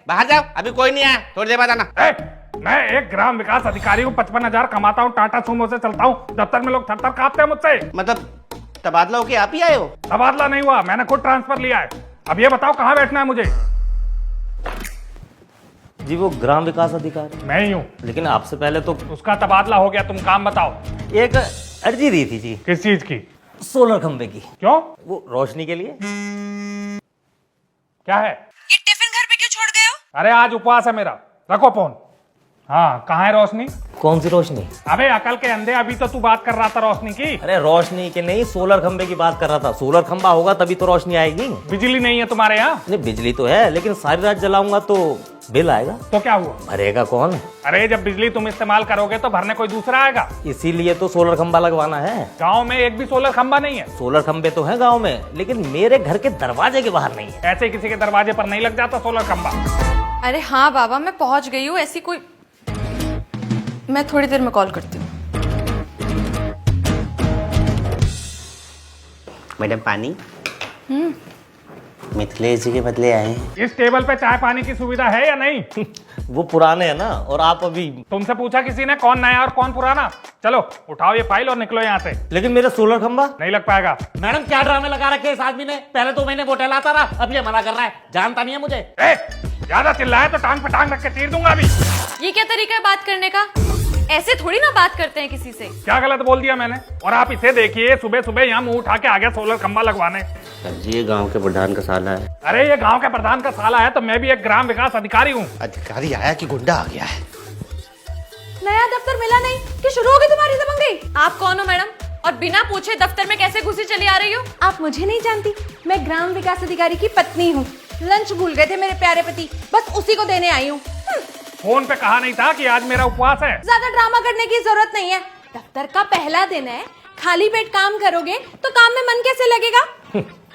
बाहर जाओ, अभी कोई नहीं आया, थोड़ी देर बाद आना। मैं एक ग्राम विकास अधिकारी हूँ, 55,000 कमाता हूँ, टाटा सूमो से चलता हूँ। दफ्तर में लोग थर-थर कांपते हैं मुझसे। मतलब तबादला होके आप ही आए हो? तबादला नहीं हुआ, मैंने खुद ट्रांसफर लिया है। अब ये बताओ कहाँ बैठना है मुझे? जी वो ग्राम विकास अधिकारी मैं ही हूँ। लेकिन आपसे पहले तो उसका तबादला हो गया, तुम काम बताओ। एक अर्जी दी थी जी। किस चीज की? सोलर खंबे की। क्यों? वो रोशनी के लिए। क्या है ये टिफिन घर पे क्यों छोड़ गए हो? अरे आज उपवास है मेरा। रखो फोन। हाँ, कहाँ है रोशनी? कौन सी रोशनी? अबे अकल के अंधे, अभी तो तू बात कर रहा था रोशनी की। अरे रोशनी के नहीं, सोलर खंबे की बात कर रहा था। सोलर खंबा होगा तभी तो रोशनी आएगी। बिजली नहीं है तुम्हारे यहाँ? नहीं बिजली तो है, लेकिन सारी रात जलाऊंगा तो बिल आएगा। तो क्या हुआ? भरेगा कौन? अरे जब बिजली तुम इस्तेमाल करोगे तो भरने कोई दूसरा आएगा। इसीलिए तो सोलर खंबा लगवाना है। गांव में एक भी सोलर खंबा नहीं है। सोलर खंबे तो हैं गांव में, लेकिन मेरे घर के दरवाजे के बाहर नहीं है। ऐसे किसी के दरवाजे पर नहीं लग जाता सोलर खंबा। अरे हाँ बाबा, मैं पहुंच गई हूँ। ऐसी कोई, मैं थोड़ी देर में कॉल करती हूँ। मैडम पानी? मिथिलेश जी के बदले आए हैं। इस टेबल पे चाय पानी की सुविधा है या नहीं? वो पुराने हैं ना, और आप अभी। तुमसे पूछा किसी ने कौन नया और कौन पुराना? चलो उठाओ ये फाइल और निकलो यहाँ से। लेकिन मेरा सोलर खंबा नहीं लग पाएगा। मैडम क्या ड्रामे लगा रखे इस आदमी ने? पहले तो मैंने बोतल आता रहा, अब ये मना कर रहा है। जानता नहीं है मुझे। ज्यादा चिल्लाए तो टांग पे टांग रख के चीर दूंगा अभी। ये क्या तरीका है बात करने का? ऐसे थोड़ी ना बात करते हैं किसी से। क्या गलत बोल दिया मैंने? और आप इसे देखिए, सुबह सुबह यहाँ मुंह उठा के आ गया सोलर खंबा लगवाने। सर जी ये गांव के प्रधान का साला है। अरे ये गांव के प्रधान का साला है तो मैं भी एक ग्राम विकास अधिकारी हूँ। अधिकारी आया कि गुंडा आ गया है? नया दफ्तर मिला नहीं कि शुरू हो गई तुम्हारी दबंगई? आप कौन हो मैडम, और बिना पूछे दफ्तर में कैसे घुसी चली आ रही हो? आप मुझे नहीं जानती, मैं ग्राम विकास अधिकारी की पत्नी हूँ। लंच भूल गए थे मेरे प्यारे पति, बस उसी को देने आई हूँ। फोन पे कहा नहीं था कि आज मेरा उपवास है? ज्यादा ड्रामा करने की जरूरत नहीं है। दफ्तर का पहला दिन है, खाली पेट काम करोगे तो काम में मन कैसे लगेगा?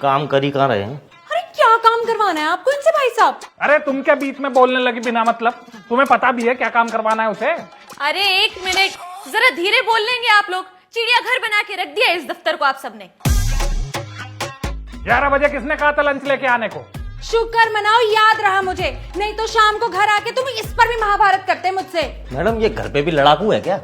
काम कर ही कहाँ रहे हैं? अरे क्या काम करवाना है आपको इनसे भाई साहब? अरे तुम क्या बीच में बोलने लगी बिना मतलब? तुम्हें पता भी है क्या काम करवाना है उसे? अरे एक मिनट, जरा धीरे बोल लेंगे आप लोग। चिड़ियाघर बना के रख दिया इस दफ्तर को आप सबने। 11 बजे किसने कहा था लंच लेके आने को? शुक्र मनाओ याद रहा मुझे, नहीं तो शाम को घर आके तुम इस पर भी महाभारत करते मुझसे। मैडम ये घर पे भी लड़ाकू है क्या?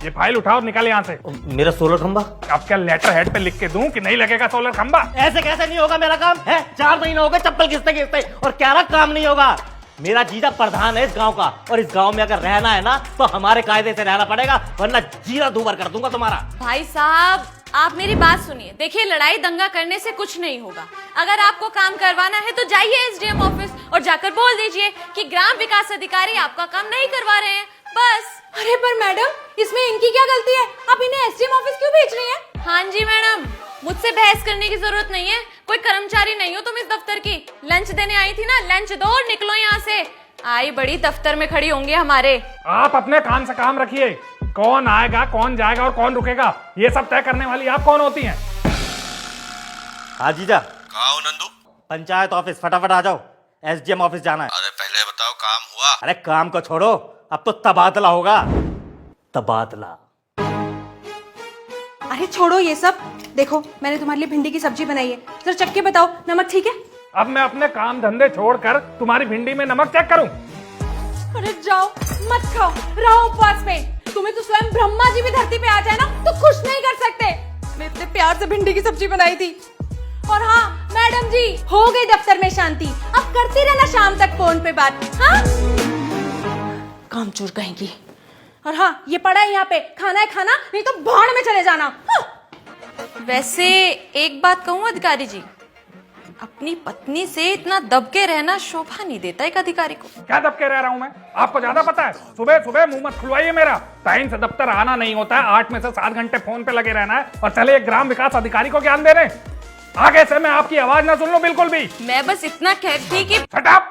ये फाइल उठाओ, निकल यहाँ से। मेरा सोलर खंबा? अब क्या लेटर हेड पे लिख के दूं कि नहीं लगेगा सोलर खंबा? ऐसे कैसे नहीं होगा मेरा काम है? 4 महीने हो गए चप्पल घिसते घिसते, और क्या रहा काम नहीं होगा? मेरा जीजा प्रधान है इस गांव का, और इस गांव में अगर रहना है ना तो हमारे कायदे से रहना पड़ेगा, वरना जीरा दूबर कर दूंगा तुम्हारा। भाई साहब आप मेरी बात सुनिए। देखिए लड़ाई दंगा करने से कुछ नहीं होगा। अगर आपको काम करवाना है तो जाइए एसडीएम ऑफिस और जाकर बोल दीजिए कि ग्राम विकास अधिकारी आपका काम नहीं करवा रहे हैं, बस। अरे पर मैडम इसमें इनकी क्या गलती है? आप इन्हें एसडीएम ऑफिस क्यों भेज रही हैं? हाँ जी मैडम, मुझसे बहस करने की जरूरत नहीं है। कोई कर्मचारी नहीं हो तुम इस दफ्तर की। लंच देने आई थी ना, लंच दो और निकलो यहाँ से। आई बड़ी दफ्तर में खड़ी होंगे हमारे। आप अपने काम से काम रखिए। कौन आएगा, कौन जाएगा और कौन रुकेगा, ये सब तय करने वाली आप कौन होती हैं? हाँ जीजा। कहाँ हो नंदू? पंचायत ऑफिस, फटाफट आ जाओ, एसडीएम ऑफिस जाना है। अरे पहले बताओ काम हुआ? अरे काम को छोड़ो, अब तो तबादला होगा। तबादला? अरे छोड़ो ये सब, देखो मैंने तुम्हारे लिए भिंडी की सब्जी बनाई है, जरा चख के बताओ नमक ठीक है? अब मैं अपने काम धंधे छोड़कर तुम्हारी भिंडी में नमक चेक करूं? अरे जाओ मत खाओ, रहो उपवास में। तुम्हें तो स्वयं ब्रह्मा जी भी धरती पे आ जाए ना तो खुश नहीं कर सकते। मैं इतने प्यार से भिंडी की सब्जी बनाई थी। और हाँ मैडम जी, हो गई दफ्तर में शांति, अब करती रहना शाम तक फोन पे बात। हाँ काम चोर कहेंगी। और हाँ ये पड़ा है यहाँ पे, खाना है खाना, नहीं तो भाड़ में चले जाना। हाँ। वैसे एक बात कहूँ अधिकारी जी, अपनी पत्नी से इतना दबके रहना शोभा नहीं देता एक अधिकारी को। क्या दबके रह रहा हूँ मैं? आपको ज्यादा पता है। सुबह सुबह मुंह मत खुलवाइए मेरा। टाइम से दफ्तर आना नहीं होता है, 8 में से 7 घंटे फोन पे लगे रहना है, और चले एक ग्राम विकास अधिकारी को ज्ञान दे रहे हैं। आगे से मैं आपकी आवाज ना सुन लो बिल्कुल भी। मैं बस इतना कहती कि शट अप।